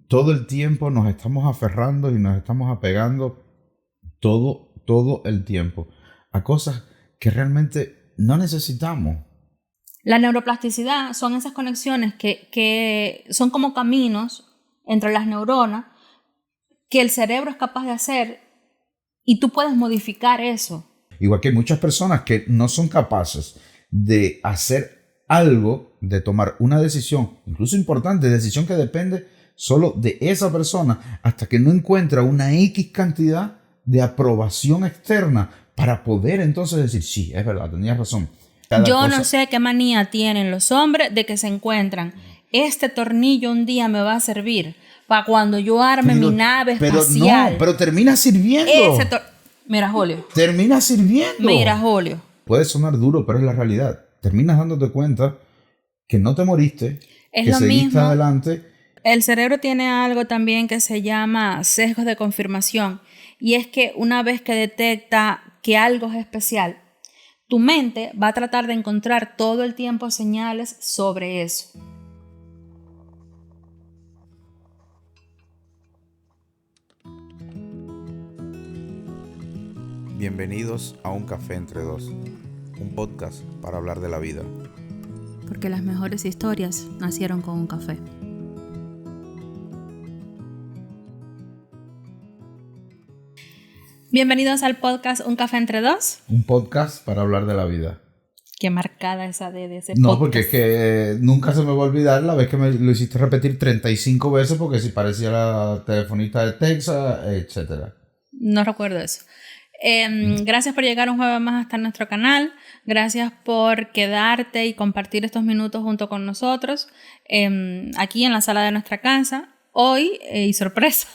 todo el tiempo nos estamos aferrando y nos estamos apegando todo el tiempo a cosas que realmente no necesitamos. La neuroplasticidad son esas conexiones que son como caminos entre las neuronas que el cerebro es capaz de hacer y tú puedes modificar eso. Igual que hay muchas personas que no son capaces de hacer algo, de tomar una decisión, incluso importante, decisión que depende solo de esa persona, hasta que no encuentra una X cantidad de aprobación externa para poder entonces decir, sí, es verdad, tenías razón. Yo no sé qué manía tienen los hombres de que se encuentran. Este tornillo un día me va a servir para cuando yo arme mi nave espacial. No, pero termina sirviendo. Mira, Julio. Termina sirviendo. Mira, Julio. Puede sonar duro, pero es la realidad. Terminas dándote cuenta que no te moriste, que seguiste adelante. El cerebro tiene algo también que se llama sesgos de confirmación. Y es que una vez que detecta que algo es especial, tu mente va a tratar de encontrar todo el tiempo señales sobre eso. Bienvenidos a Un Café Entre Dos, un podcast para hablar de la vida. Porque las mejores historias nacieron con un café. Bienvenidos al podcast Un Café Entre Dos. Un podcast para hablar de la vida. Qué marcada esa de ese podcast. No, porque es que nunca se me va a olvidar la vez que me lo hiciste repetir 35 veces porque si parecía la telefonista de Texas, etc. No recuerdo eso. Gracias por llegar un jueves más hasta nuestro canal. Gracias por quedarte y compartir estos minutos junto con nosotros aquí en la sala de nuestra casa. Hoy, y sorpresa,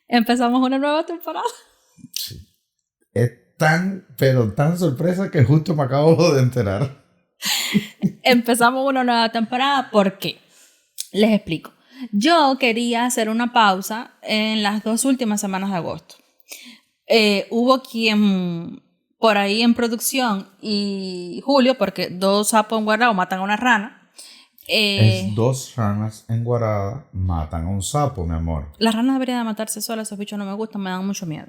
empezamos una nueva temporada. Sí. Es pero tan sorpresa que justo me acabo de enterar. Empezamos una nueva temporada porque, les explico. Yo quería hacer una pausa en las 2 últimas semanas de agosto. Hubo quien por ahí en producción y Julio, porque 2 sapos enguarados matan a una rana. Es 2 ranas enguaradas matan a un sapo, mi amor. Las ranas deberían de matarse solas, esos bichos no me gustan, me dan mucho miedo.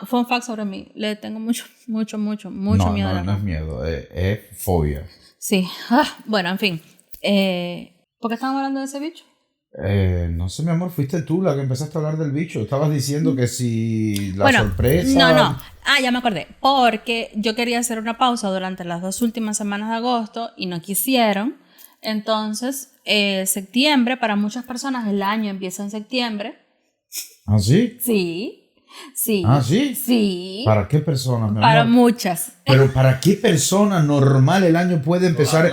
Fun fact sobre mí, le tengo mucho miedo a las ranas. No es miedo, es fobia. Sí, bueno, en fin. ¿Por qué estábamos hablando de ese bicho? No sé, mi amor, fuiste tú la que empezaste a hablar del bicho. Estabas diciendo que si la sorpresa... No. Ya me acordé. Porque yo quería hacer una pausa durante las 2 últimas semanas de agosto y no quisieron. Entonces, septiembre, para muchas personas el año empieza en septiembre. ¿Ah, sí? Sí. ¿Ah, sí? Sí. ¿Para qué personas, mi amor? Para muchas. Pero ¿para qué persona normal el año puede empezar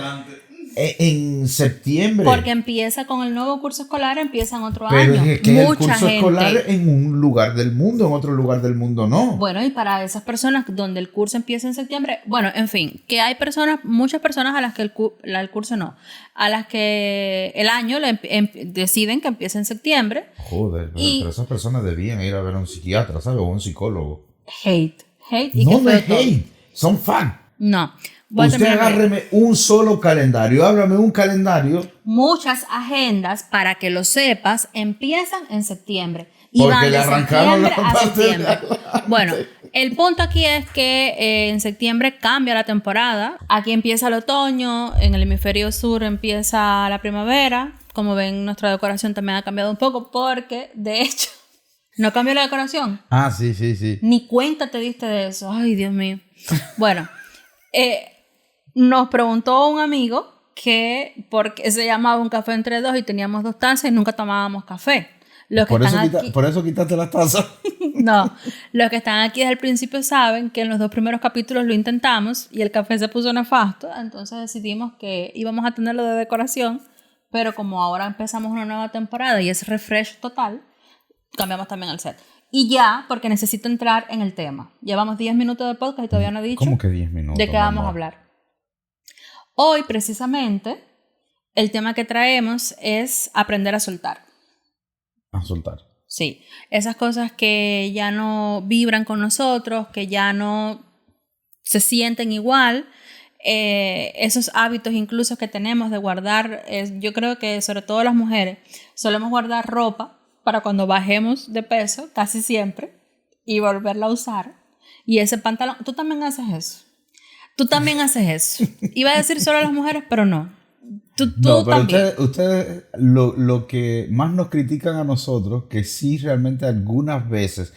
en septiembre? Porque empieza con el nuevo curso escolar, empieza en otro Pero año. es que el curso escolar en un lugar del mundo, en otro lugar del mundo no. Bueno, y para esas personas donde el curso empieza en septiembre, bueno, en fin, que hay muchas personas a las que el curso no, a las que el año deciden que empiece en septiembre. Joder, pero esas personas debían ir a ver a un psiquiatra, ¿sabes? O a un psicólogo. Hate. Y no es hate, son fan. No. Usted agárreme un solo calendario, háblame un calendario. Muchas agendas, para que lo sepas, empiezan en septiembre. Y porque van le de arrancaron septiembre la a parte septiembre. de Bueno, el punto aquí es que en septiembre cambia la temporada. Aquí empieza el otoño, en el hemisferio sur empieza la primavera. Como ven, nuestra decoración también ha cambiado un poco porque, de hecho, ¿no cambió la decoración? Ah, sí. Ni cuenta te diste de eso. Ay, Dios mío. Bueno, nos preguntó un amigo que por qué se llamaba Un Café Entre Dos y teníamos 2 tazas y nunca tomábamos café. Por eso quitaste las tazas. No, los que están aquí desde el principio saben que en los 2 primeros capítulos lo intentamos y el café se puso nefasto, entonces decidimos que íbamos a tenerlo de decoración, pero como ahora empezamos una nueva temporada y es refresh total, cambiamos también el set. Y ya, porque necesito entrar en el tema. Llevamos 10 minutos de podcast y todavía no he dicho. ¿Cómo que 10 minutos? ¿De qué vamos a hablar? Hoy, precisamente, el tema que traemos es aprender a soltar. A soltar. Sí, esas cosas que ya no vibran con nosotros, que ya no se sienten igual, esos hábitos incluso que tenemos de guardar, yo creo que sobre todo las mujeres solemos guardar ropa para cuando bajemos de peso, casi siempre, y volverla a usar. Y ese pantalón, tú también haces eso. Tú también haces eso. Iba a decir solo a las mujeres, pero no. Tú No, pero también. ustedes lo que más nos critican a nosotros, que sí realmente algunas veces,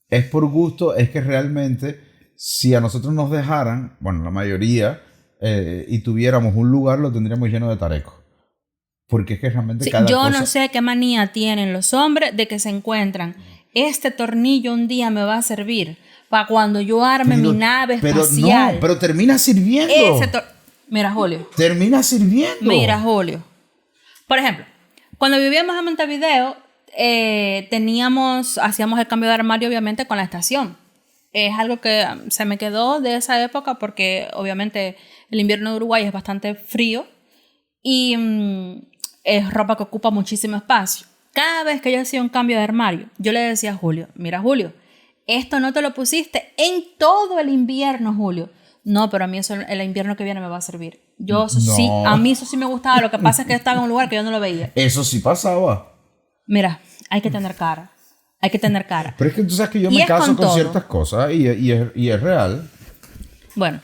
es por gusto, es que realmente si a nosotros nos dejaran, bueno, la mayoría, y tuviéramos un lugar, lo tendríamos lleno de tarecos. Porque es que realmente Sí, cada yo cosa... no sé qué manía tienen los hombres de que se encuentran. Este tornillo un día me va a servir para cuando yo arme mi nave espacial. No, pero termina sirviendo. Mira, Julio. Termina sirviendo. Mira, Julio. Por ejemplo, cuando vivíamos en Montevideo, hacíamos el cambio de armario obviamente con la estación. Es algo que se me quedó de esa época porque obviamente el invierno de Uruguay es bastante frío y es ropa que ocupa muchísimo espacio. Cada vez que yo hacía un cambio de armario, yo le decía a Julio, mira Julio, esto no te lo pusiste en todo el invierno, Julio. No, pero a mí eso el invierno que viene me va a servir. Yo eso No. sí, a mí eso sí me gustaba. Lo que pasa es que estaba en un lugar que yo no lo veía. Eso sí pasaba. Mira, hay que tener cara. Hay que tener cara. Pero es que tú sabes que yo Y me es caso con con todo. ciertas cosas y es real. Bueno.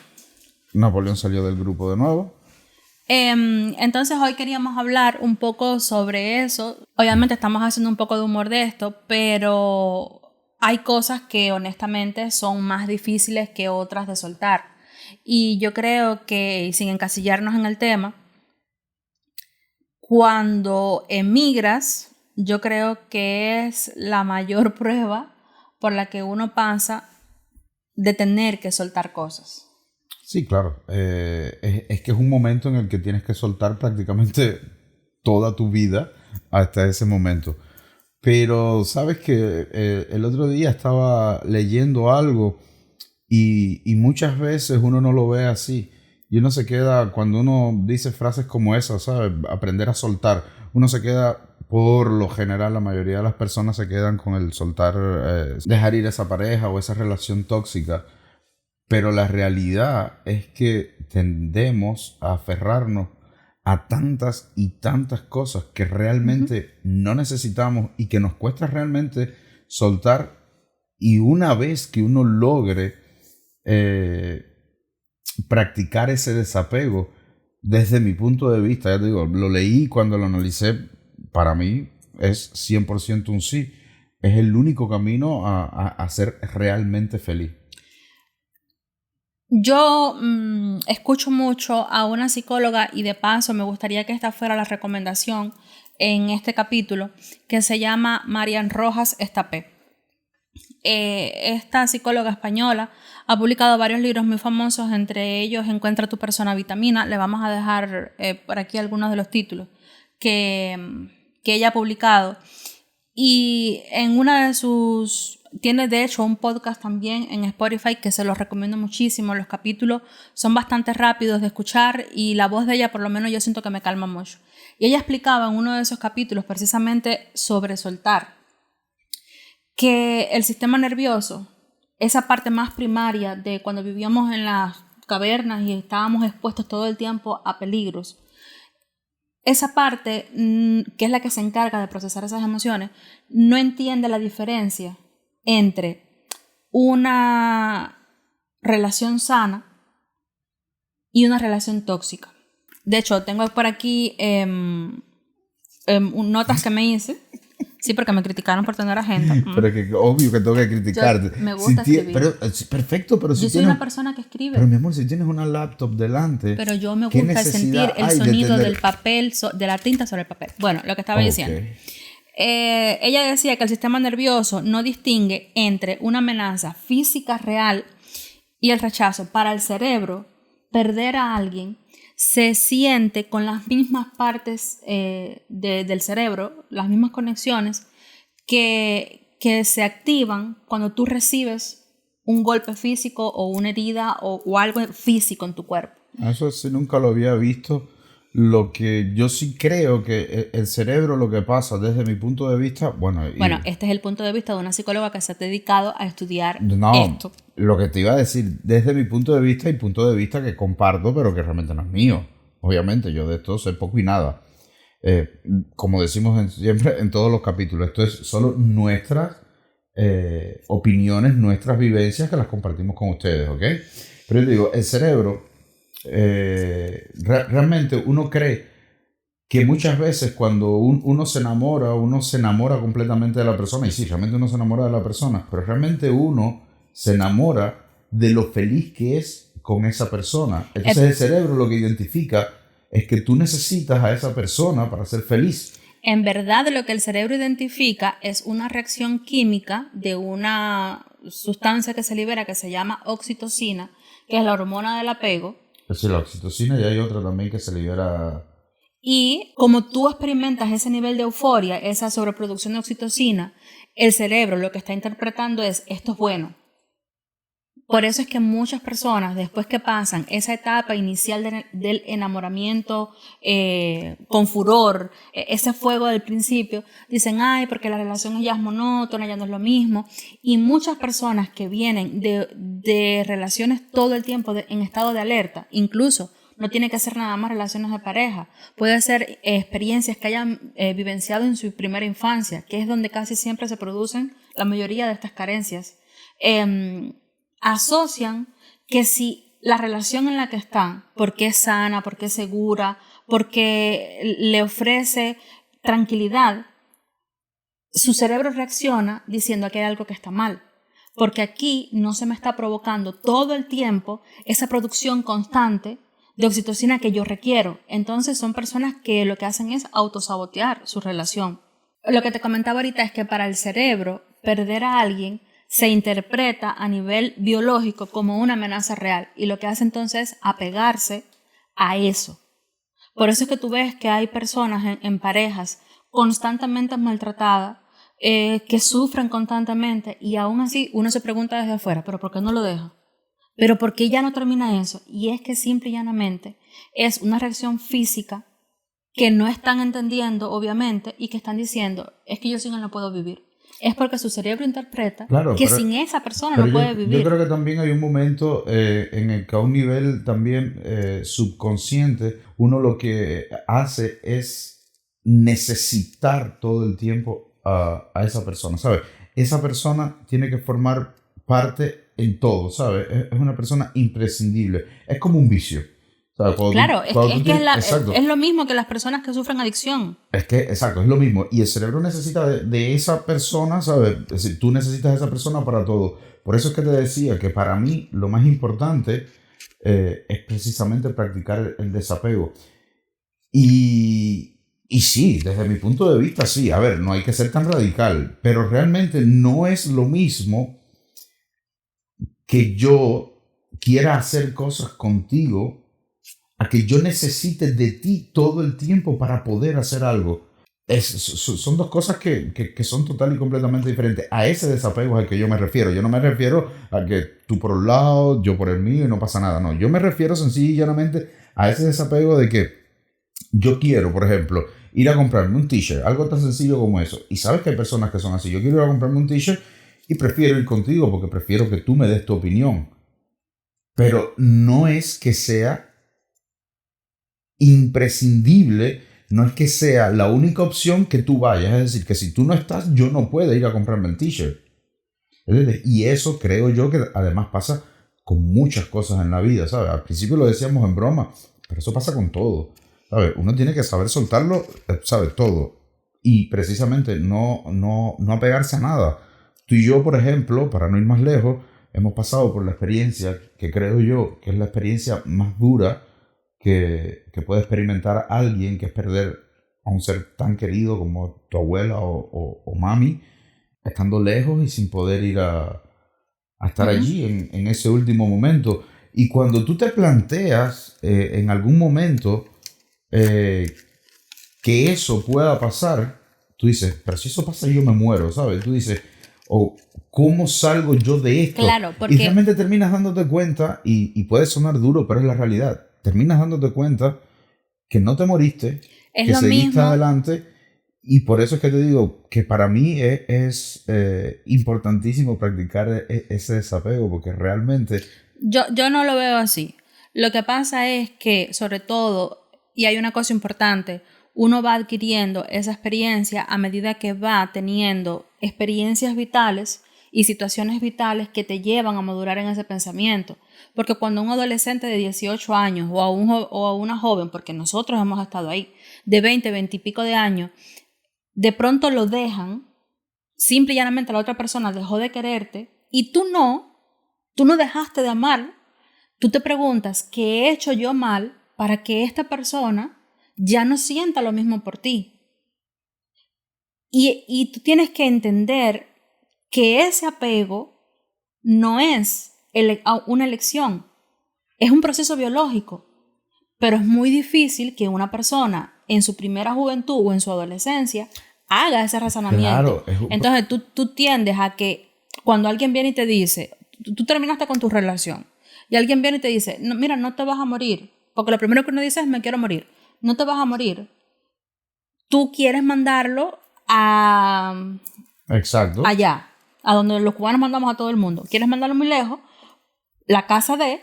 Napoleón salió del grupo de nuevo. Entonces hoy queríamos hablar un poco sobre eso. Obviamente estamos haciendo un poco de humor de esto, pero hay cosas que honestamente son más difíciles que otras de soltar. Y yo creo que, sin encasillarnos en el tema, cuando emigras, yo creo que es la mayor prueba por la que uno pasa de tener que soltar cosas. Sí, claro. Es que es un momento en el que tienes que soltar prácticamente toda tu vida hasta ese momento. Pero sabes que el otro día estaba leyendo algo y muchas veces uno no lo ve así. Y uno se queda, cuando uno dice frases como esas, ¿sabes? Aprender a soltar. Uno se queda, por lo general, la mayoría de las personas se quedan con el soltar, dejar ir a esa pareja o esa relación tóxica. Pero la realidad es que tendemos a aferrarnos a tantas y tantas cosas que realmente no necesitamos y que nos cuesta realmente soltar. Y una vez que uno logre practicar ese desapego, desde mi punto de vista, ya te digo, lo leí cuando lo analicé, para mí es 100% un sí. Es el único camino a ser realmente feliz. Yo escucho mucho a una psicóloga y de paso me gustaría que esta fuera la recomendación en este capítulo, que se llama Marian Rojas Estapé. Esta psicóloga española ha publicado varios libros muy famosos, entre ellos Encuentra tu persona vitamina. Le vamos a dejar por aquí algunos de los títulos que ella ha publicado. Y en una de sus... Tiene de hecho un podcast también en Spotify que se los recomiendo muchísimo. Los capítulos son bastante rápidos de escuchar y la voz de ella por lo menos yo siento que me calma mucho. Y ella explicaba en uno de esos capítulos precisamente sobre soltar, que el sistema nervioso, esa parte más primaria de cuando vivíamos en las cavernas y estábamos expuestos todo el tiempo a peligros, esa parte, que es la que se encarga de procesar esas emociones, no entiende la diferencia entre una relación sana y una relación tóxica. De hecho, tengo por aquí notas que me hice. Sí, porque me criticaron por tener agenda. Pero es que obvio que tengo que criticarte. Me gusta escribir. Pero, perfecto, pero si yo soy una persona que escribe. Pero mi amor, si tienes una laptop delante... Pero yo me gusta sentir el sonido del papel, de la tinta sobre el papel. Bueno, lo que estaba diciendo. Ella decía que el sistema nervioso no distingue entre una amenaza física real y el rechazo. Para el cerebro, perder a alguien se siente con las mismas partes del cerebro, las mismas conexiones que se activan cuando tú recibes un golpe físico o una herida o algo físico en tu cuerpo. Eso sí nunca lo había visto. Lo que yo sí creo que el cerebro, lo que pasa desde mi punto de vista, bueno, Bueno, este es el punto de vista de una psicóloga que se ha dedicado a estudiar no, esto. lo que te iba a decir, desde mi punto de vista y punto de vista que comparto, pero que realmente no es mío. Obviamente, yo de esto sé poco y nada. Como decimos siempre en todos los capítulos, esto es solo nuestras opiniones, nuestras vivencias que las compartimos con ustedes, ¿ok? Pero yo digo, el cerebro, realmente uno cree que muchas veces cuando uno se enamora completamente de la persona, y sí, realmente uno se enamora de la persona, pero realmente uno se enamora de lo feliz que es con esa persona. Entonces el cerebro lo que identifica es que tú necesitas a esa persona para ser feliz. En verdad, lo que el cerebro identifica es una reacción química de una sustancia que se libera que se llama oxitocina, que es la hormona del apego. Pues sí, la oxitocina, y hay otra también que se libera. Y como tú experimentas ese nivel de euforia, esa sobreproducción de oxitocina, el cerebro lo que está interpretando es esto es bueno. Por eso es que muchas personas, después que pasan esa etapa inicial del enamoramiento con furor, ese fuego del principio, dicen, ay, porque la relación ya es monótona, ya no es lo mismo. Y muchas personas que vienen de relaciones todo el tiempo en estado de alerta, incluso no tiene que ser nada más relaciones de pareja, puede ser experiencias que hayan vivenciado en su primera infancia, que es donde casi siempre se producen la mayoría de estas carencias. Asocian que si la relación en la que están, porque es sana, porque es segura, porque le ofrece tranquilidad, su cerebro reacciona diciendo que hay algo que está mal. Porque aquí no se me está provocando todo el tiempo esa producción constante de oxitocina que yo requiero. Entonces son personas que lo que hacen es autosabotear su relación. Lo que te comentaba ahorita es que para el cerebro, perder a alguien se interpreta a nivel biológico como una amenaza real y lo que hace entonces es apegarse a eso. Por eso es que tú ves que hay personas en parejas constantemente maltratadas, que sufren constantemente y aún así uno se pregunta desde afuera, ¿pero por qué no lo deja? ¿Pero por qué ya no termina eso? Y es que simple y llanamente es una reacción física que no están entendiendo, obviamente, y que están diciendo, es que yo sin él no puedo vivir. Es porque su cerebro interpreta que sin esa persona no puede vivir. Yo creo que también hay un momento en el que a un nivel también subconsciente uno lo que hace es necesitar todo el tiempo a esa persona, ¿sabes? Esa persona tiene que formar parte en todo, ¿sabes? Es una persona imprescindible. Es como un vicio. Claro, es lo mismo que las personas que sufren adicción. Exacto, es lo mismo. Y el cerebro necesita de esa persona, ¿sabes? Es decir, tú necesitas de esa persona para todo. Por eso es que te decía que para mí lo más importante es precisamente practicar el desapego. Y sí, desde mi punto de vista, sí. A ver, no hay que ser tan radical, pero realmente no es lo mismo que yo quiera hacer cosas contigo a que yo necesite de ti todo el tiempo para poder hacer algo. Son dos cosas que son total y completamente diferentes. A ese desapego es al que yo me refiero. Yo no me refiero a que tú por un lado, yo por el mío y no pasa nada. No, yo me refiero sencillamente a ese desapego de que yo quiero, por ejemplo, ir a comprarme un t-shirt, algo tan sencillo como eso. Y sabes que hay personas que son así. Yo quiero ir a comprarme un t-shirt y prefiero ir contigo porque prefiero que tú me des tu opinión. Pero no es que sea imprescindible, no es que sea la única opción que tú vayas, es decir, que si tú no estás, yo no puedo ir a comprarme el t-shirt. Y eso creo yo que además pasa con muchas cosas en la vida, ¿sabes? Al principio lo decíamos en broma, pero eso pasa con todo, ¿sabes? Uno tiene que saber soltarlo, ¿sabes? Todo. Y precisamente no apegarse a nada. Tú y yo, por ejemplo, para no ir más lejos, hemos pasado por la experiencia que creo yo que es la experiencia más dura que puede experimentar alguien, que es perder a un ser tan querido como tu abuela o mami, estando lejos y sin poder ir a estar allí en ese último momento. Y cuando tú te planteas en algún momento que eso pueda pasar, tú dices, pero si eso pasa yo me muero, ¿sabes? Tú dices, ¿cómo salgo yo de esto? Claro, porque... Y realmente terminas dándote cuenta, y puede sonar duro, pero es la realidad. Terminas dándote cuenta que no te moriste, Es que lo seguiste mismo. adelante. Y por eso es que te digo que para mí es importantísimo practicar ese desapego, porque realmente... Yo no lo veo así. Lo que pasa es que, sobre todo, y hay una cosa importante, uno va adquiriendo esa experiencia a medida que va teniendo experiencias vitales y situaciones vitales que te llevan a madurar en ese pensamiento. Porque cuando un adolescente de 18 años o a una joven, porque nosotros hemos estado ahí, de 20, 20 y pico de años, de pronto lo dejan, simple y llanamente la otra persona dejó de quererte y tú no dejaste de amar. Tú te preguntas, ¿qué he hecho yo mal para que esta persona ya no sienta lo mismo por ti? Y tú tienes que entender que ese apego no es una elección, es un proceso biológico, pero es muy difícil que una persona en su primera juventud o en su adolescencia haga ese razonamiento. Claro, Entonces tú tiendes a que cuando alguien viene y te dice, tú terminaste con tu relación, y alguien viene y te dice, no, mira, no te vas a morir, porque lo primero que uno dice es, me quiero morir. No te vas a morir. Tú quieres mandarlo exacto. allá, a donde los cubanos mandamos a todo el mundo. Quieres mandarlo muy lejos, la casa de,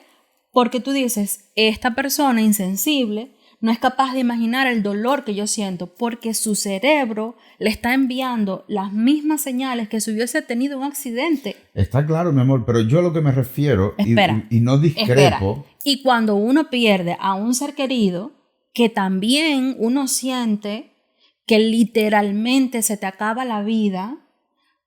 porque tú dices, esta persona insensible no es capaz de imaginar el dolor que yo siento, porque su cerebro le está enviando las mismas señales que si hubiese tenido un accidente. Está claro, mi amor, pero yo a lo que me refiero, Espera, y no discrepo... espera. Y cuando uno pierde a un ser querido, que también uno siente que literalmente se te acaba la vida,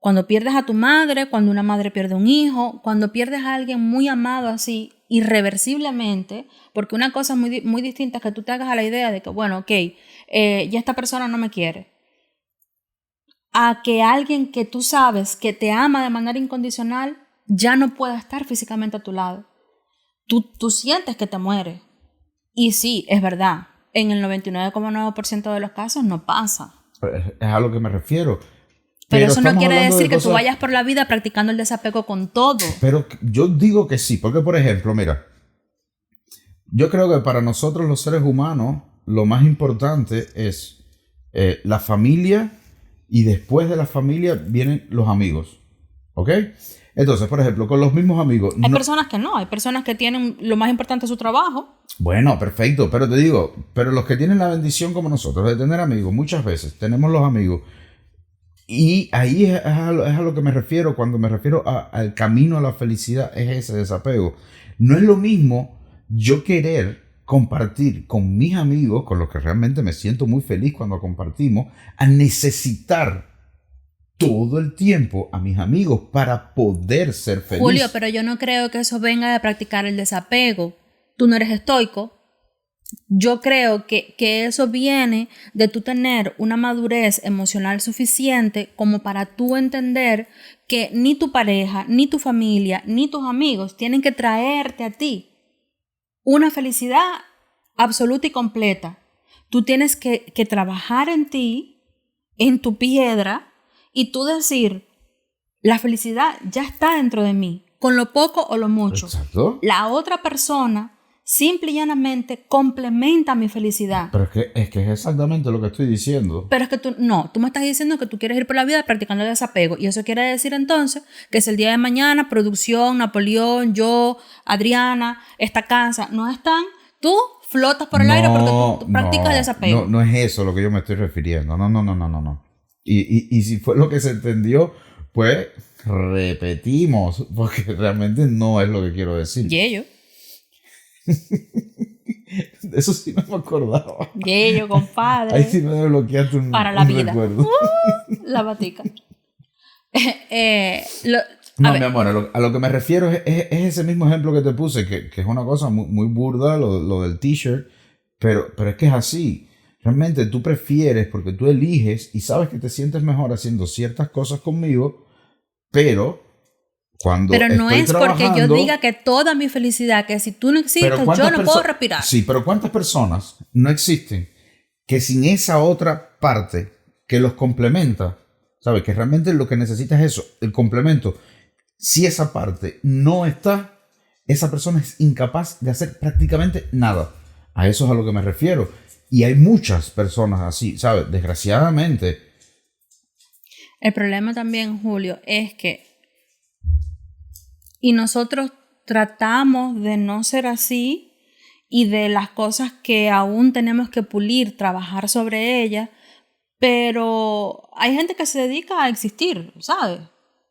cuando pierdes a tu madre, cuando una madre pierde un hijo, cuando pierdes a alguien muy amado así, irreversiblemente, porque una cosa muy, muy distinta es que tú te hagas a la idea de que, bueno, ok, ya esta persona no me quiere, a que alguien que tú sabes que te ama de manera incondicional ya no pueda estar físicamente a tu lado. Tú sientes que te muere. Y sí, es verdad, en el 99,9% de los casos no pasa. Es a lo que me refiero. Pero eso no estamos quiere hablando de decir que tú cosas... vayas por la vida practicando el desapego con todo. Pero yo digo que sí, porque por ejemplo, mira, yo creo que para nosotros los seres humanos lo más importante es la familia y después de la familia vienen los amigos, ¿ok? Entonces, por ejemplo, con los mismos amigos... Hay personas que no, hay personas que tienen lo más importante su trabajo. Bueno, perfecto, pero te digo, pero los que tienen la bendición como nosotros de tener amigos, muchas veces tenemos los amigos. Y ahí es a lo que me refiero cuando me refiero al camino a la felicidad, es ese desapego. No es lo mismo yo querer compartir con mis amigos, con los que realmente me siento muy feliz cuando compartimos, a necesitar todo el tiempo a mis amigos para poder ser feliz. Julio, pero yo no creo que eso venga de practicar el desapego. Tú no eres estoico. Yo creo que eso viene de tú tener una madurez emocional suficiente como para tú entender que ni tu pareja, ni tu familia, ni tus amigos tienen que traerte a ti una felicidad absoluta y completa. Tú tienes que trabajar en ti, en tu piedra, y tú decir, la felicidad ya está dentro de mí, con lo poco o lo mucho. Exacto. La otra persona simple y llanamente complementa mi felicidad. Pero es que es exactamente lo que estoy diciendo. Pero es que tú me estás diciendo que tú quieres ir por la vida practicando el desapego. Y eso quiere decir entonces que si el día de mañana producción, Napoleón, yo, Adriana, esta casa no están, tú flotas por el aire porque tú practicas el desapego. No es eso lo que yo me estoy refiriendo. No. Y si fue lo que se entendió, pues repetimos, porque realmente no es lo que quiero decir. Yello. De eso sí no me acordaba. Yello, compadre. Ahí sí me desbloqueaste para la vida. recuerdo. La batica. No, mi amor, a lo que me refiero es ese mismo ejemplo que te puse, que es una cosa muy, muy burda, lo del t-shirt, pero es que es así. Realmente tú prefieres, porque tú eliges y sabes que te sientes mejor haciendo ciertas cosas conmigo, pero no es porque yo diga que toda mi felicidad, que si tú no existes, yo no puedo respirar. Sí, pero ¿cuántas personas no existen que sin esa otra parte que los complementa, sabes? Que realmente lo que necesitas es eso, el complemento. Si esa parte no está, esa persona es incapaz de hacer prácticamente nada. A eso es a lo que me refiero. Y hay muchas personas así, ¿sabes? Desgraciadamente. El problema también, Julio, es que, y nosotros tratamos de no ser así, y de las cosas que aún tenemos que pulir, trabajar sobre ellas, pero hay gente que se dedica a existir, ¿sabes?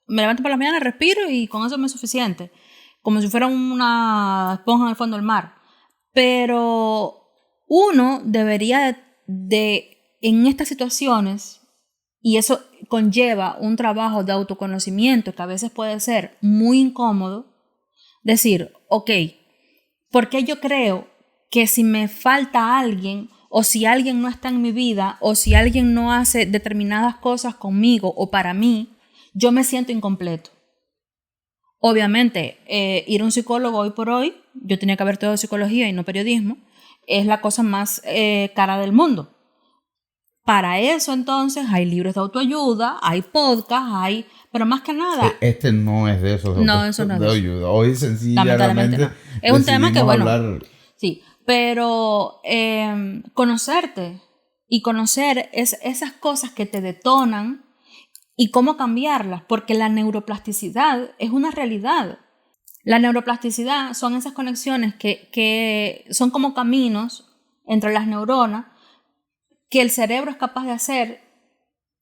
Me levanto por la mañana, respiro y con eso me es suficiente, como si fuera una esponja en el fondo del mar. Pero uno debería en estas situaciones, y eso conlleva un trabajo de autoconocimiento que a veces puede ser muy incómodo, decir, ok, ¿por qué yo creo que si me falta alguien, o si alguien no está en mi vida, o si alguien no hace determinadas cosas conmigo o para mí, yo me siento incompleto? Obviamente, ir a un psicólogo hoy por hoy, yo tenía que haber estudiado psicología y no periodismo, es la cosa más cara del mundo. Para eso, entonces, hay libros de autoayuda, hay podcasts, pero más que nada... Este no es de esos no, eso no es de ayuda. Hoy sencillamente no. Es un tema que, bueno, hablar... sí, pero conocerte y conocer esas cosas que te detonan y cómo cambiarlas, porque la neuroplasticidad es una realidad. La neuroplasticidad son esas conexiones que son como caminos entre las neuronas que el cerebro es capaz de hacer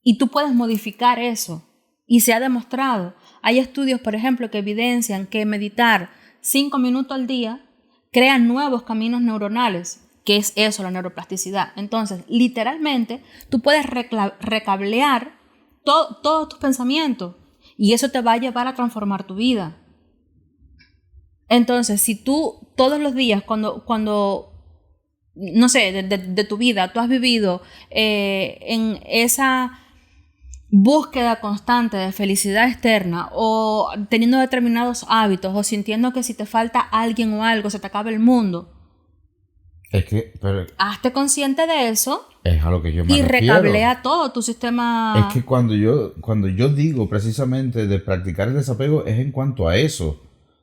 y tú puedes modificar eso. Y se ha demostrado. Hay estudios, por ejemplo, que evidencian que meditar 5 minutos al día crea nuevos caminos neuronales, que es eso, la neuroplasticidad. Entonces, literalmente, tú puedes recablear todos tus pensamientos y eso te va a llevar a transformar tu vida. Entonces, si tú todos los días, cuando no sé, de tu vida, tú has vivido en esa búsqueda constante de felicidad externa, o teniendo determinados hábitos, o sintiendo que si te falta alguien o algo, se te acaba el mundo. Es que, pero hazte consciente de eso. Es a lo que yo me y refiero. Recablea todo tu sistema. Es que cuando yo digo precisamente de practicar el desapego es en cuanto a eso,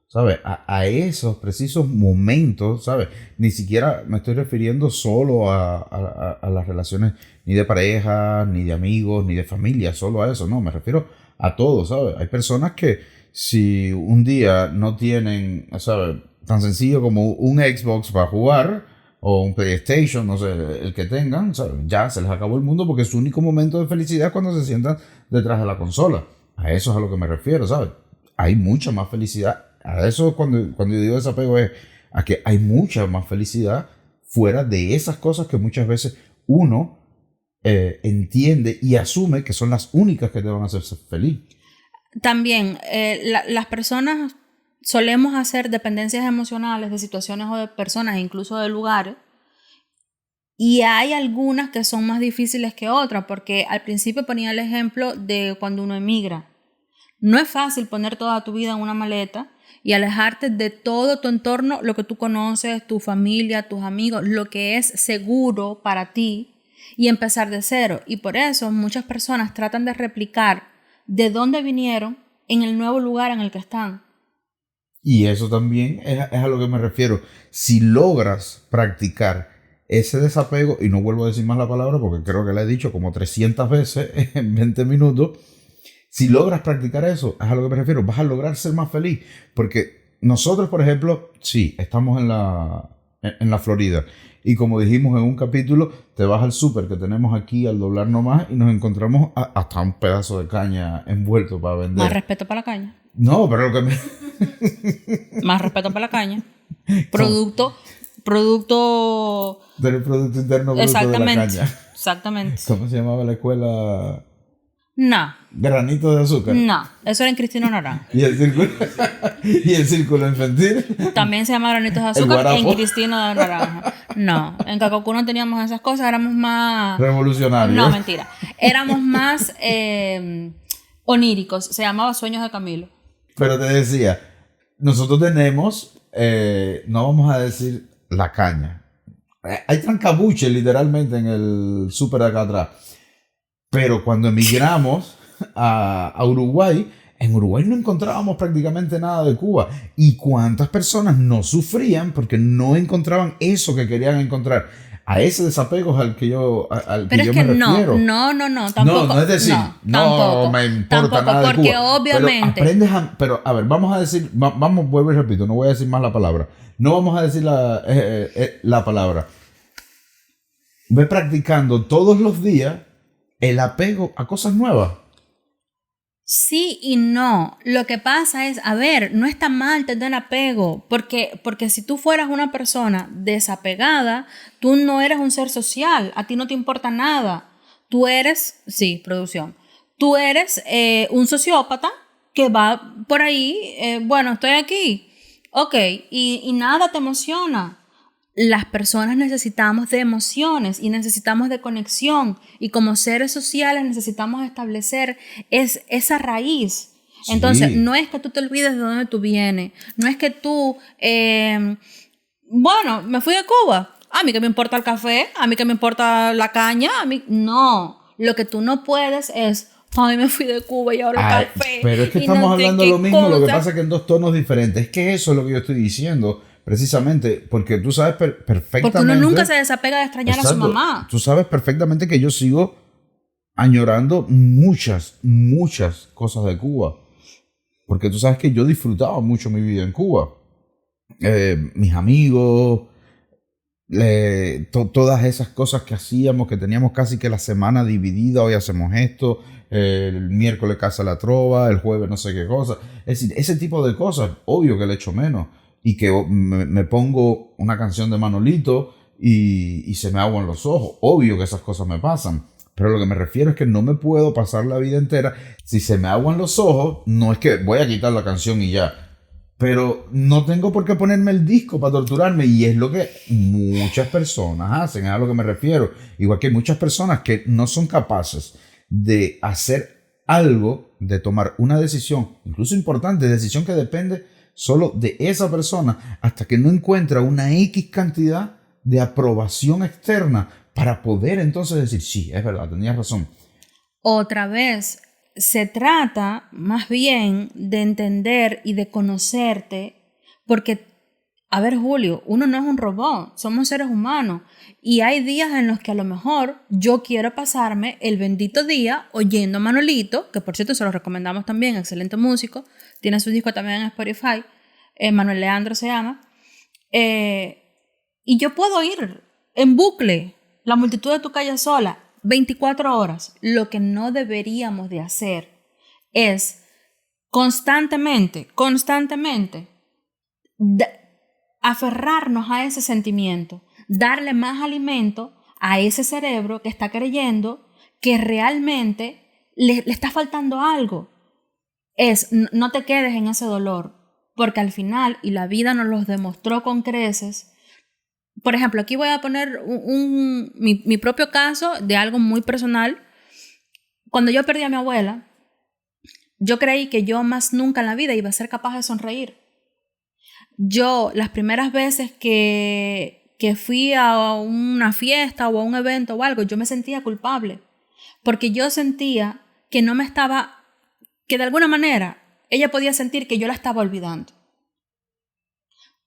¿sabes? A esos precisos momentos, ¿sabes? Ni siquiera me estoy refiriendo solo a las relaciones ni de pareja, ni de amigos, ni de familia, solo a eso, no, me refiero a todo, ¿sabes? Hay personas que si un día no tienen, ¿sabes? Tan sencillo como un Xbox para jugar o un PlayStation, no sé, el que tengan, ¿sabes? Ya se les acabó el mundo porque su único momento de felicidad es cuando se sientan detrás de la consola. A eso es a lo que me refiero, ¿sabes? Hay mucha más felicidad. A eso cuando yo digo desapego es a que hay mucha más felicidad fuera de esas cosas que muchas veces uno entiende y asume que son las únicas que te van a hacer feliz. También las personas solemos hacer dependencias emocionales de situaciones o de personas, incluso de lugares, y hay algunas que son más difíciles que otras, porque al principio ponía el ejemplo de cuando uno emigra. No es fácil poner toda tu vida en una maleta y alejarte de todo tu entorno, lo que tú conoces, tu familia, tus amigos, lo que es seguro para ti, y empezar de cero. Y por eso muchas personas tratan de replicar de dónde vinieron en el nuevo lugar en el que están. Y eso también es a lo que me refiero. Si logras practicar ese desapego, y no vuelvo a decir más la palabra porque creo que la he dicho como 300 veces en 20 minutos, si logras practicar eso, es a lo que me refiero, vas a lograr ser más feliz. Porque nosotros, por ejemplo, sí, estamos en la Florida. Y como dijimos en un capítulo, te vas al súper que tenemos aquí al doblar nomás y nos encontramos hasta un pedazo de caña envuelto para vender. Más respeto para la caña. No, pero lo que me... Más respeto para la caña. Producto... Del Producto Interno Bruto de la caña. Exactamente. ¿Cómo se llamaba la escuela? No. Granito de azúcar. No, eso era en Cristino Naranjo. ¿Y el círculo infantil? También se llama Granitos de Azúcar en Cristino de Naranjo. No, en Cacocú no teníamos esas cosas, éramos más... revolucionarios. No, mentira. Éramos más oníricos, se llamaba Sueños de Camilo. Pero te decía, nosotros tenemos, no vamos a decir la caña. Hay trancabuche literalmente en el súper de acá atrás. Pero cuando emigramos a Uruguay, En Uruguay no encontrábamos prácticamente nada de Cuba. ¿Y cuántas personas no sufrían porque no encontraban eso que querían encontrar? A ese desapego es al que Pero es yo que me refiero. tampoco. No es decir, no tampoco, me importa tampoco, nada de porque Cuba. obviamente. Pero a ver, vamos a decir, vamos, vuelvo y repito, no voy a decir más la palabra. No vamos a decir la palabra. Ve practicando todos los días el apego a cosas nuevas. Sí y no. Lo que pasa es, a ver, no está mal tener apego, porque si tú fueras una persona desapegada, tú no eres un ser social, a ti no te importa nada. Tú eres, sí, producción, tú eres un sociópata que va por ahí, bueno, estoy aquí, ok, y nada te emociona. Las personas necesitamos de emociones y necesitamos de conexión, y como seres sociales necesitamos establecer esa raíz. Entonces, Sí, no es que tú te olvides de dónde tú vienes, no es que tú, bueno, me fui de Cuba, a mí que me importa el café, a mí que me importa la caña, a mí, no, lo que tú no puedes es, ay, me fui de Cuba y ahora el ay, café pero es que y estamos no sé hablando de lo qué mismo, lo que cosa. pasa es que en dos tonos diferentes. Es que eso es lo que yo estoy diciendo, precisamente, porque tú sabes Porque uno nunca perfectamente, se desapega de extrañar a su exacto, mamá. tú sabes perfectamente que yo sigo añorando muchas cosas de Cuba, porque tú sabes que yo disfrutaba mucho mi vida en Cuba. Mis amigos, todas esas cosas que hacíamos, que teníamos casi que la semana dividida, hoy hacemos esto, el miércoles casa la trova, el jueves no sé qué cosa. Es decir, ese tipo de cosas, obvio que le echo menos. Y que me pongo una canción de Manolito y se me aguan los ojos. Obvio que esas cosas me pasan. Pero lo que me refiero es que no me puedo pasar la vida entera. Si se me aguan los ojos, no es que voy a quitar la canción y ya. Pero no tengo por qué ponerme el disco para torturarme, y es lo que muchas personas hacen, es a lo que me refiero. Igual que hay muchas personas que no son capaces de hacer algo, de tomar una decisión, incluso importante, decisión que depende solo de esa persona, hasta que no encuentra una X cantidad de aprobación externa para poder entonces decir, sí, es verdad, tenías razón. Otra vez, se trata más bien de entender y de conocerte, porque, a ver, Julio, uno no es un robot, somos seres humanos, y hay días en los que a lo mejor yo quiero pasarme el bendito día oyendo a Manolito, que por cierto se lo recomendamos también, excelente músico, tiene su disco también en Spotify, Manuel Leandro se llama, y yo puedo ir en bucle, la multitud de tu calle sola, 24 horas. Lo que no deberíamos de hacer es constantemente, aferrarnos a ese sentimiento, darle más alimento a ese cerebro que está creyendo que realmente le está faltando algo. No te quedes en ese dolor, porque al final, y la vida nos los demostró con creces. Por ejemplo, aquí voy a poner mi propio caso de algo muy personal. Cuando yo perdí a mi abuela, yo creí que yo más nunca en la vida iba a ser capaz de sonreír. Yo, las primeras veces que fui a una fiesta o a un evento o algo, yo me sentía culpable, porque yo sentía que no me estaba, que de alguna manera ella podía sentir que yo la estaba olvidando.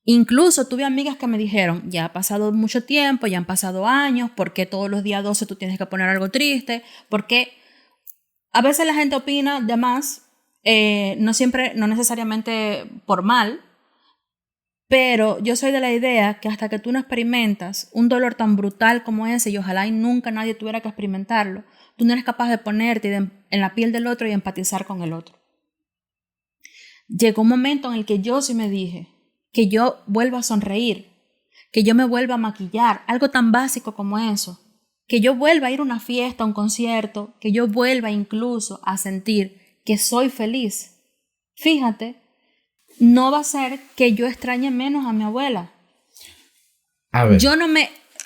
Incluso tuve amigas que me dijeron, ya ha pasado mucho tiempo, ya han pasado años, ¿por qué todos los días 12 tú tienes que poner algo triste? Porque a veces la gente opina de más, no necesariamente por mal, pero yo soy de la idea que hasta que tú no experimentas un dolor tan brutal como ese, y ojalá y nunca nadie tuviera que experimentarlo, tú no eres capaz de ponerte en la piel del otro y empatizar con el otro. Llegó un momento en el que yo sí me dije que yo vuelva a sonreír, que yo me vuelva a maquillar, algo tan básico como eso, que yo vuelva a ir a una fiesta, a un concierto, que yo vuelva incluso a sentir que soy feliz. Fíjate, no va a ser que yo extrañe menos a mi abuela. A ver,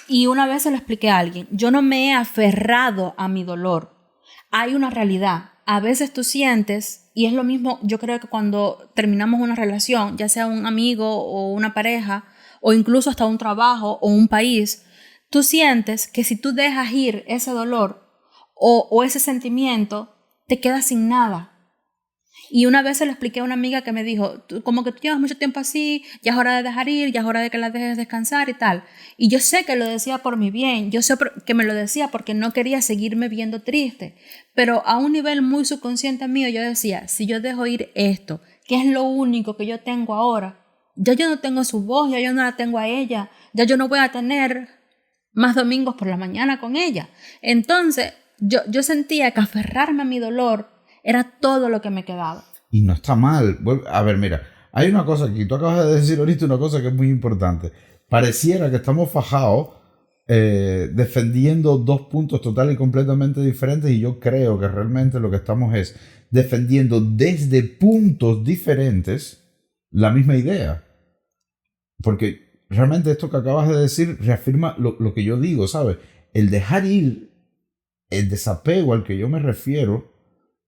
Y una vez se lo expliqué a alguien, yo no me he aferrado a mi dolor. Hay una realidad. A veces tú sientes, y es lo mismo, yo creo que cuando terminamos una relación, ya sea un amigo o una pareja, o incluso hasta un trabajo o un país, tú sientes que si tú dejas ir ese dolor o ese sentimiento, te quedas sin nada. Y una vez se lo expliqué a una amiga que me dijo, como que tú llevas mucho tiempo así, ya es hora de dejar ir, ya es hora de que la dejes descansar y tal. Y yo sé que lo decía por mi bien, yo sé que me lo decía porque no quería seguirme viendo triste, pero a un nivel muy subconsciente mío yo decía, si yo dejo ir esto, que es lo único que yo tengo ahora, ya yo no tengo su voz, ya yo no la tengo a ella, ya yo no voy a tener más domingos por la mañana con ella. Entonces yo sentía que aferrarme a mi dolor era todo lo que me quedaba. Y no está mal. A ver, mira, hay una cosa que tú acabas de decir ahorita, una cosa que es muy importante. Pareciera que estamos fajados defendiendo dos puntos total y completamente diferentes, y yo creo que realmente lo que estamos es defendiendo desde puntos diferentes la misma idea. Porque realmente esto que acabas de decir reafirma lo que yo digo, ¿sabes? El dejar ir, el desapego al que yo me refiero,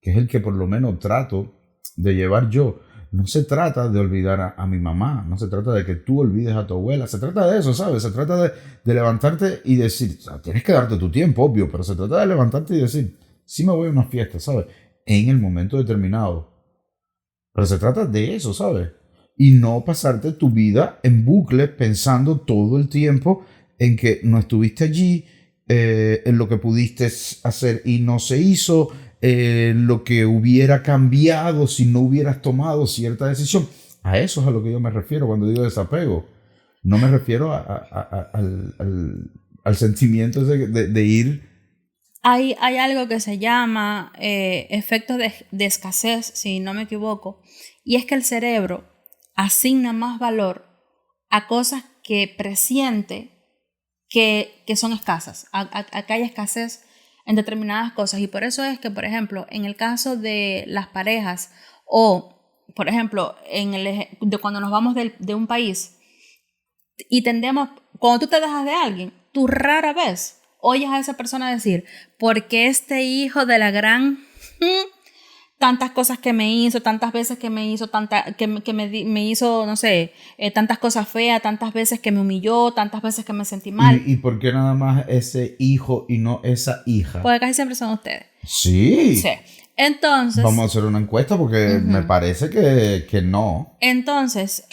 que es el que por lo menos trato de llevar yo, no se trata de olvidar a mi mamá, no se trata de que tú olvides a tu abuela, se trata de eso, ¿sabes? Se trata de levantarte y decir, o sea, tienes que darte tu tiempo, obvio, pero se trata de levantarte y decir, sí me voy a una fiesta, ¿sabes? En el momento determinado. Pero se trata de eso, ¿sabes? Y no pasarte tu vida en bucle pensando todo el tiempo en que no estuviste allí, en lo que pudiste hacer y no se hizo, lo que hubiera cambiado si no hubieras tomado cierta decisión. A eso es a lo que yo me refiero cuando digo desapego. No me refiero al sentimiento de ir. Hay algo que se llama efecto de escasez, si no me equivoco, y es que el cerebro asigna más valor a cosas que presiente que son escasas, a que haya escasez en determinadas cosas. Y por eso es que, por ejemplo, en el caso de las parejas o, por ejemplo, de cuando nos vamos de un país y cuando tú te dejas de alguien, tú rara vez oyes a esa persona decir, porque este hijo de la gran... tantas cosas que me hizo, tantas veces que me hizo, me hizo, no sé, tantas cosas feas, tantas veces que me humilló, tantas veces que me sentí mal. ¿Y por qué nada más ese hijo y no esa hija? Porque casi siempre son ustedes. Sí. Sí. Entonces... Vamos a hacer una encuesta porque me parece que no. Entonces,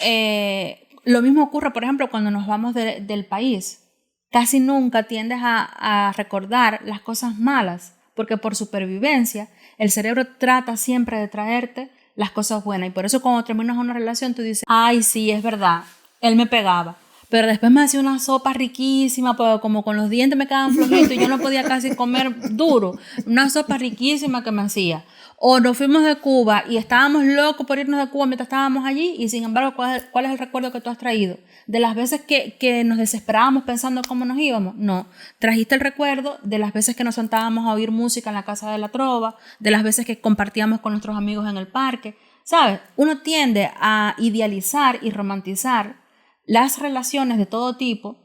lo mismo ocurre, por ejemplo, cuando nos vamos del país. Casi nunca tiendes a recordar las cosas malas, porque por supervivencia el cerebro trata siempre de traerte las cosas buenas. Y por eso cuando terminas una relación tú dices, ay, sí, es verdad, él me pegaba. Pero después me hacía una sopa riquísima, pero como con los dientes me quedaban flojitos y yo no podía casi comer duro. Una sopa riquísima que me hacía. O nos fuimos de Cuba y estábamos locos por irnos de Cuba mientras estábamos allí, y sin embargo, ¿cuál es el recuerdo que tú has traído? ¿De las veces que nos desesperábamos pensando cómo nos íbamos? No. Trajiste el recuerdo de las veces que nos sentábamos a oír música en la casa de la trova, de las veces que compartíamos con nuestros amigos en el parque. ¿Sabes? Uno tiende a idealizar y romantizar las relaciones de todo tipo,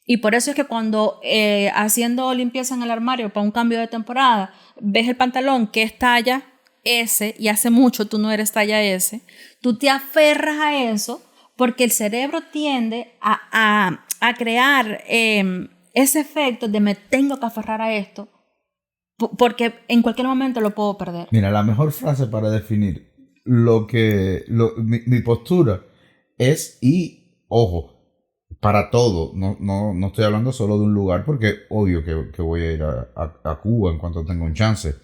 y por eso es que cuando haciendo limpieza en el armario para un cambio de temporada, ves el pantalón que es talla S y hace mucho tú no eres talla S, tú te aferras a eso porque el cerebro tiende a crear ese efecto de me tengo que aferrar a esto porque en cualquier momento lo puedo perder. Mira, la mejor frase para definir mi postura es, y ojo, para todo, no estoy hablando solo de un lugar porque obvio que voy a ir a Cuba en cuanto tenga un chance,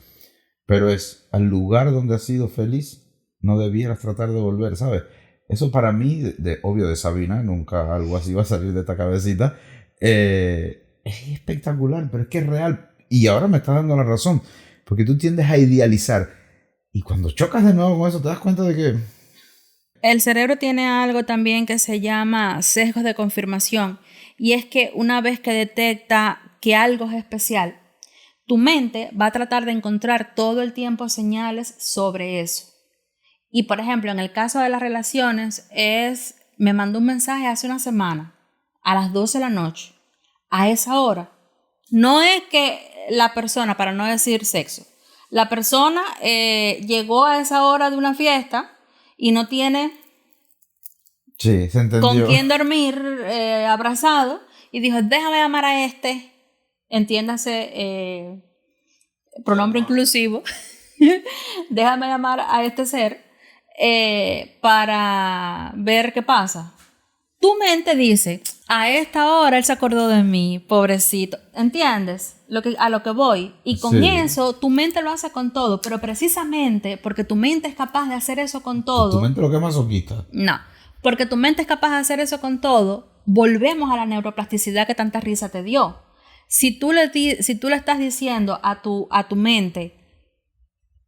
pero es al lugar donde has sido feliz, no debieras tratar de volver, ¿sabes? Eso para mí, obvio de Sabina, nunca algo así va a salir de esta cabecita, es espectacular, pero es que es real. Y ahora me estás dando la razón, porque tú tiendes a idealizar. Y cuando chocas de nuevo con eso, te das cuenta de que... El cerebro tiene algo también que se llama sesgos de confirmación. Y es que una vez que detecta que algo es especial, tu mente va a tratar de encontrar todo el tiempo señales sobre eso. Y por ejemplo, en el caso de las relaciones, me mandó un mensaje hace una semana, a las 12 de la noche, a esa hora. No es que la persona, para no decir sexo, la persona llegó a esa hora de una fiesta y no tiene sí, se entendió. Con quién dormir abrazado, y dijo, déjame llamar a entiéndase, pronombre inclusivo, déjame llamar a este ser para ver qué pasa. Tu mente dice, a esta hora él se acordó de mí, pobrecito. ¿Entiendes? A lo que voy. Y con eso, tu mente lo hace con todo. Pero precisamente porque tu mente es capaz de hacer eso con todo. ¿Tu mente lo que es masoquista? No. Porque tu mente es capaz de hacer eso con todo, volvemos a la neuroplasticidad que tanta risa te dio. Si tú le estás diciendo a tu mente,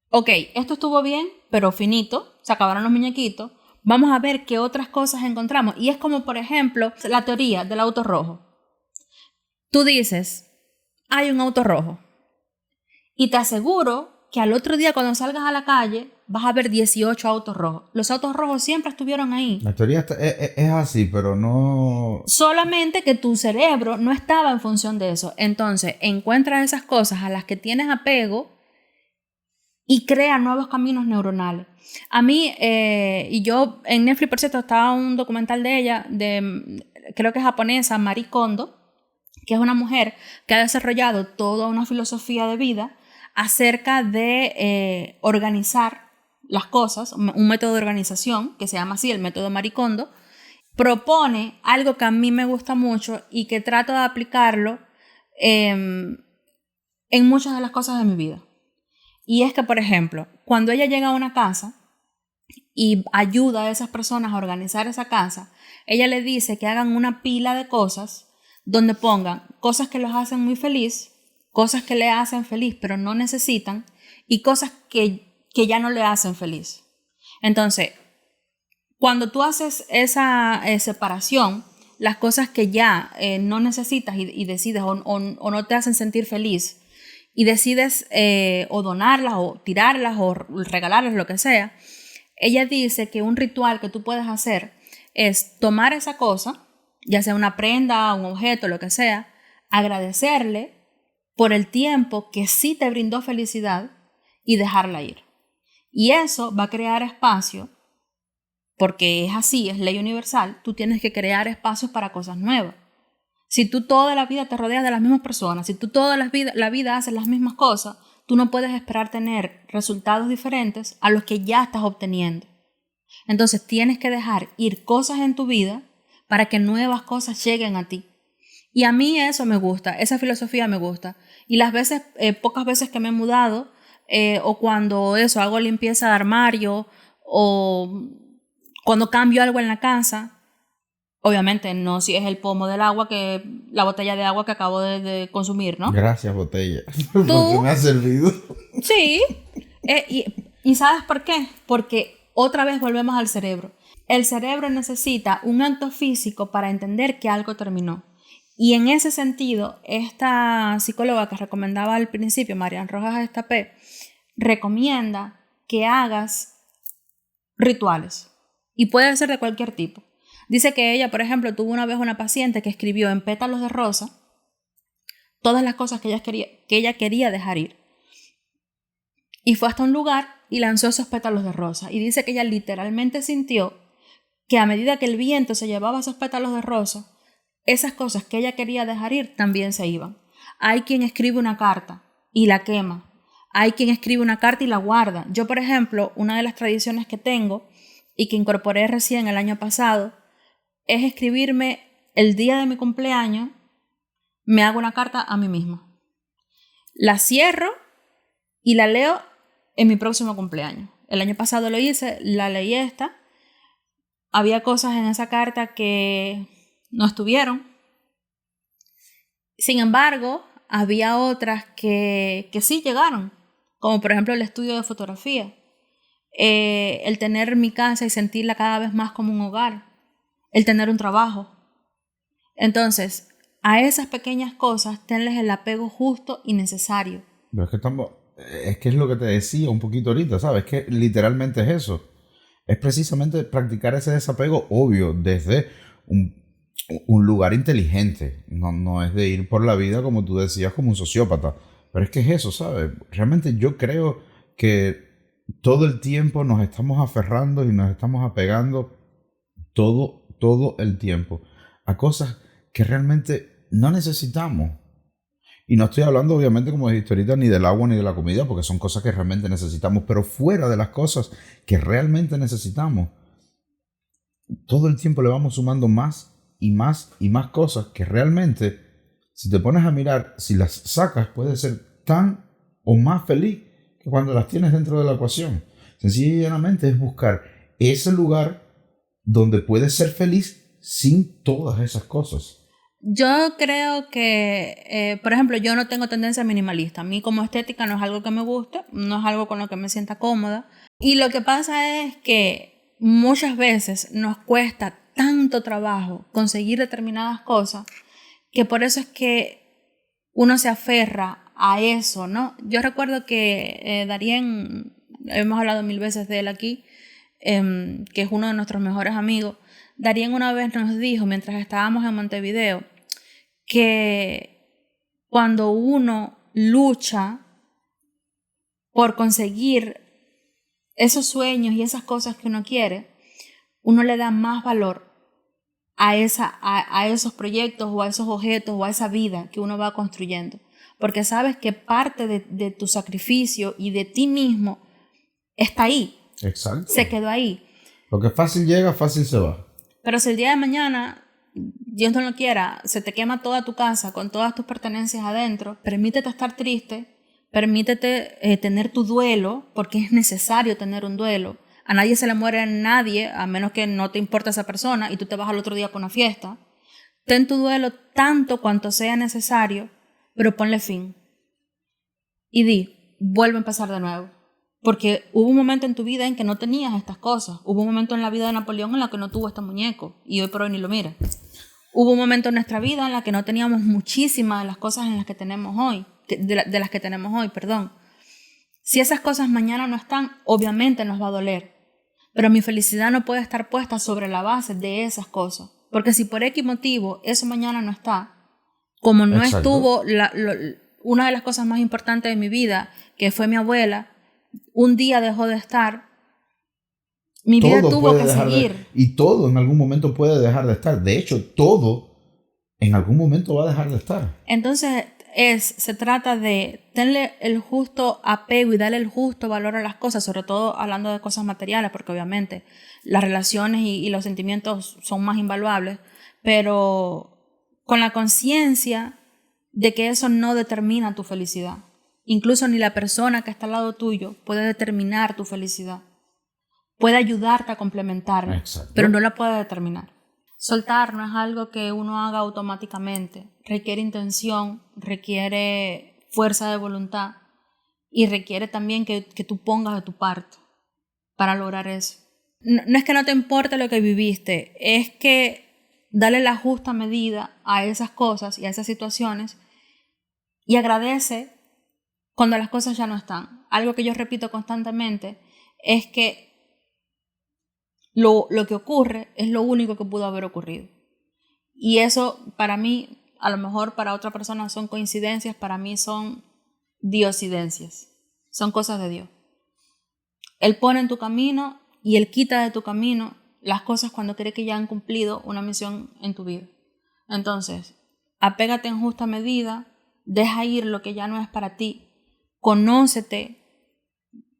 ok, esto estuvo bien, pero finito, se acabaron los muñequitos, vamos a ver qué otras cosas encontramos. Y es como, por ejemplo, la teoría del auto rojo. Tú dices, hay un auto rojo. Y te aseguro que al otro día cuando salgas a la calle vas a ver 18 autos rojos. Los autos rojos siempre estuvieron ahí. La teoría es así, pero no... Solamente que tu cerebro no estaba en función de eso. Entonces, encuentras esas cosas a las que tienes apego y crea nuevos caminos neuronales. A mí, y yo en Netflix, por cierto, estaba un documental de ella, creo que es japonesa, Marie Kondo, que es una mujer que ha desarrollado toda una filosofía de vida acerca de organizar las cosas, un método de organización que se llama así, el método Marie Kondo. Propone algo que a mí me gusta mucho y que trato de aplicarlo en muchas de las cosas de mi vida. Y es que, por ejemplo, cuando ella llega a una casa y ayuda a esas personas a organizar esa casa, ella le dice que hagan una pila de cosas donde pongan cosas que los hacen muy feliz, cosas que le hacen feliz pero no necesitan, y cosas que ya no le hacen feliz. Entonces, cuando tú haces esa separación, las cosas que ya no necesitas y decides o no te hacen sentir feliz, y decides o donarlas o tirarlas o regalarlas, lo que sea, ella dice que un ritual que tú puedes hacer es tomar esa cosa, ya sea una prenda, un objeto, lo que sea, agradecerle por el tiempo que sí te brindó felicidad y dejarla ir. Y eso va a crear espacio, porque es así, es ley universal, tú tienes que crear espacios para cosas nuevas. Si tú toda la vida te rodeas de las mismas personas, si tú toda la vida haces las mismas cosas, tú no puedes esperar tener resultados diferentes a los que ya estás obteniendo. Entonces tienes que dejar ir cosas en tu vida para que nuevas cosas lleguen a ti. Y a mí eso me gusta, esa filosofía me gusta. Y las veces, pocas veces que me he mudado, o cuando hago limpieza de armario, o cuando cambio algo en la casa, obviamente no si es el pomo del agua, la botella de agua que acabo de consumir, ¿no? Gracias, botella, porque me ha servido. Sí, y ¿sabes por qué? Porque otra vez volvemos al cerebro. El cerebro necesita un acto físico para entender que algo terminó. Y en ese sentido, esta psicóloga que recomendaba al principio, Marian Rojas Estapé, recomienda que hagas rituales. Y puede ser de cualquier tipo. Dice que ella, por ejemplo, tuvo una vez una paciente que escribió en pétalos de rosa todas las cosas que ella quería dejar ir. Y fue hasta un lugar y lanzó esos pétalos de rosa. Y dice que ella literalmente sintió que a medida que el viento se llevaba esos pétalos de rosa, esas cosas que ella quería dejar ir también se iban. Hay quien escribe una carta y la quema. Hay quien escribe una carta y la guarda. Yo, por ejemplo, una de las tradiciones que tengo y que incorporé recién el año pasado es escribirme el día de mi cumpleaños, me hago una carta a mí misma. La cierro y la leo en mi próximo cumpleaños. El año pasado lo hice, la leí esta. Había cosas en esa carta que no estuvieron. Sin embargo, había otras que sí llegaron, como por ejemplo el estudio de fotografía, el tener mi casa y sentirla cada vez más como un hogar, el tener un trabajo. Entonces, a esas pequeñas cosas tenles el apego justo y necesario. Pero es que es lo que te decía un poquito ahorita, ¿sabes? Que literalmente es eso. Es precisamente practicar ese desapego obvio desde un lugar inteligente. No es de ir por la vida, como tú decías, como un sociópata. Pero es que es eso, ¿sabes? Realmente yo creo que todo el tiempo nos estamos aferrando y nos estamos apegando todo el tiempo a cosas que realmente no necesitamos. Y no estoy hablando, obviamente, como dijiste ahorita, ni del agua ni de la comida, porque son cosas que realmente necesitamos, pero fuera de las cosas que realmente necesitamos, todo el tiempo le vamos sumando más y más y más cosas que realmente, si te pones a mirar, si las sacas, puedes ser tan o más feliz que cuando las tienes dentro de la ecuación. Sencillamente es buscar ese lugar donde puedes ser feliz sin todas esas cosas. Yo creo que, por ejemplo, yo no tengo tendencia minimalista. A mí como estética no es algo que me guste, no es algo con lo que me sienta cómoda. Y lo que pasa es que muchas veces nos cuesta tanto trabajo conseguir determinadas cosas que por eso es que uno se aferra a eso, ¿no? Yo recuerdo que Darien, hemos hablado 1000 veces de él aquí, que es uno de nuestros mejores amigos. Darien una vez nos dijo, mientras estábamos en Montevideo, que cuando uno lucha por conseguir esos sueños y esas cosas que uno quiere, uno le da más valor a esos proyectos o a esos objetos o a esa vida que uno va construyendo. Porque sabes que parte de tu sacrificio y de ti mismo está ahí. Exacto. Se quedó ahí. Lo que fácil llega, fácil se va. Pero si el día de mañana, Dios no lo quiera, se te quema toda tu casa con todas tus pertenencias adentro, permítete estar triste, permítete tener tu duelo, porque es necesario tener un duelo. A nadie se le muere a nadie, a menos que no te importe esa persona y tú te vas al otro día con una fiesta. Ten tu duelo tanto cuanto sea necesario, pero ponle fin. Y vuelve a empezar de nuevo. Porque hubo un momento en tu vida en que no tenías estas cosas. Hubo un momento en la vida de Napoleón en la que no tuvo este muñeco. Y hoy por hoy ni lo mira. Hubo un momento en nuestra vida en la que no teníamos muchísimas de las cosas en las que tenemos hoy. De las que tenemos hoy, perdón. Si esas cosas mañana no están, obviamente nos va a doler. Pero mi felicidad no puede estar puesta sobre la base de esas cosas. Porque si por X motivo eso mañana no está, como no Exacto. estuvo una de las cosas más importantes de mi vida, que fue mi abuela, un día dejó de estar, mi vida tuvo que seguir. Y todo en algún momento puede dejar de estar. De hecho, todo en algún momento va a dejar de estar. Entonces se trata de tenerle el justo apego y darle el justo valor a las cosas, sobre todo hablando de cosas materiales, porque obviamente las relaciones y los sentimientos son más invaluables, pero con la conciencia de que eso no determina tu felicidad. Incluso ni la persona que está al lado tuyo puede determinar tu felicidad. Puede ayudarte a complementarla, Exacto. pero no la puede determinar. Soltar no es algo que uno haga automáticamente. Requiere intención, requiere fuerza de voluntad y requiere también que tú pongas de tu parte para lograr eso. No es que no te importe lo que viviste, es que dale la justa medida a esas cosas y a esas situaciones y agradece cuando las cosas ya no están. Algo que yo repito constantemente es que lo que ocurre es lo único que pudo haber ocurrido. Y eso para mí, a lo mejor para otra persona son coincidencias, para mí son diosidencias. Son cosas de Dios. Él pone en tu camino y Él quita de tu camino las cosas cuando cree que ya han cumplido una misión en tu vida. Entonces, apégate en justa medida, deja ir lo que ya no es para ti. Conócete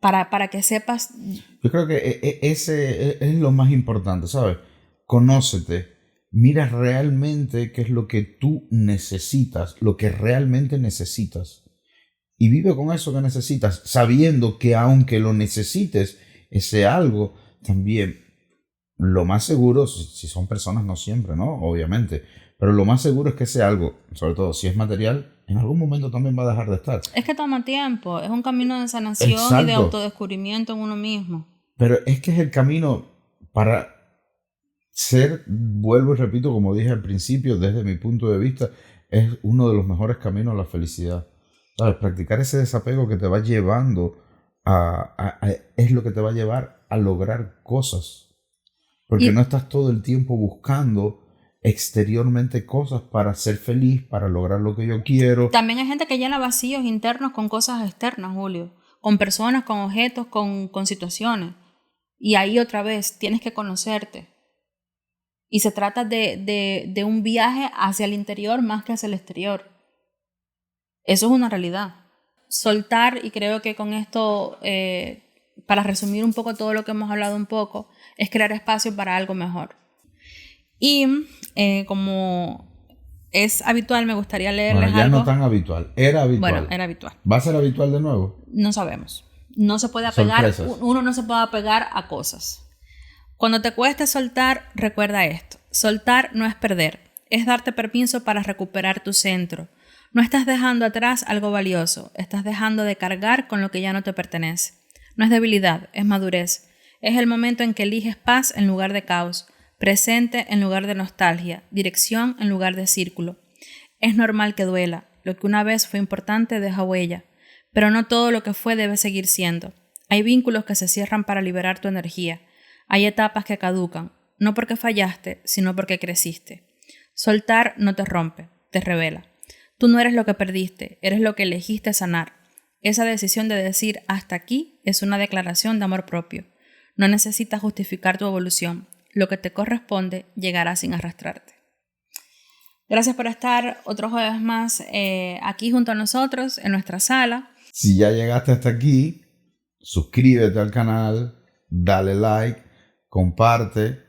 para que sepas. Yo creo que ese es lo más importante, ¿sabes? Conócete, mira realmente qué es lo que tú necesitas, lo que realmente necesitas. Y vive con eso que necesitas, sabiendo que aunque lo necesites, ese algo también, lo más seguro, si son personas, no siempre, ¿no? Obviamente. Pero lo más seguro es que ese algo, sobre todo si es material, en algún momento también va a dejar de estar. Es que toma tiempo, es un camino de sanación. Exacto. Y de autodescubrimiento en uno mismo. Pero es que es el camino para ser, vuelvo y repito, como dije al principio, desde mi punto de vista, es uno de los mejores caminos a la felicidad. ¿Sabes? Practicar ese desapego que te va llevando es lo que te va a llevar a lograr cosas. Porque no estás todo el tiempo buscando exteriormente cosas para ser feliz, para lograr lo que yo quiero. También hay gente que llena vacíos internos con cosas externas, Julio. Con personas, con objetos, con situaciones. Y ahí otra vez tienes que conocerte. Y se trata de un viaje hacia el interior más que hacia el exterior. Eso es una realidad. Soltar, y creo que con esto, para resumir un poco todo lo que hemos hablado un poco, es crear espacio para algo mejor. Y como es habitual, me gustaría leerles Bueno, ya algo. no tan habitual, era habitual. Bueno, era habitual. ¿Va a ser habitual de nuevo? No sabemos. No se puede apegar, Sorpresas. uno no se puede apegar a cosas. Cuando te cueste soltar, recuerda esto. Soltar no es perder, es darte permiso para recuperar tu centro. No estás dejando atrás algo valioso, estás dejando de cargar con lo que ya no te pertenece. No es debilidad, es madurez. Es el momento en que eliges paz en lugar de caos, presente en lugar de nostalgia, dirección en lugar de círculo. Es normal que duela, lo que una vez fue importante deja huella, pero no todo lo que fue debe seguir siendo. Hay vínculos que se cierran para liberar tu energía. Hay etapas que caducan, no porque fallaste, sino porque creciste. Soltar no te rompe, te revela. Tú no eres lo que perdiste, eres lo que elegiste sanar. Esa decisión de decir hasta aquí es una declaración de amor propio. No necesitas justificar tu evolución. Lo que te corresponde llegará sin arrastrarte. Gracias por estar otro jueves más aquí junto a nosotros en nuestra sala. Si ya llegaste hasta aquí, suscríbete al canal, dale like, comparte.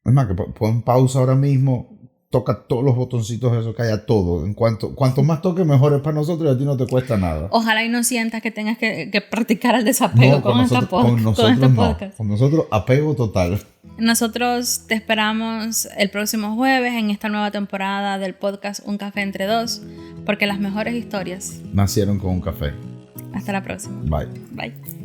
Es más, que pon pausa ahora mismo, toca todos los botoncitos esos que haya todo. Cuanto más toque, mejor es para nosotros y a ti no te cuesta nada. Ojalá y no sientas que tengas que practicar el desapego con este podcast. Con nosotros, apego total. Nosotros te esperamos el próximo jueves en esta nueva temporada del podcast Un Café Entre Dos, porque las mejores historias nacieron con un café. Hasta la próxima. Bye. Bye.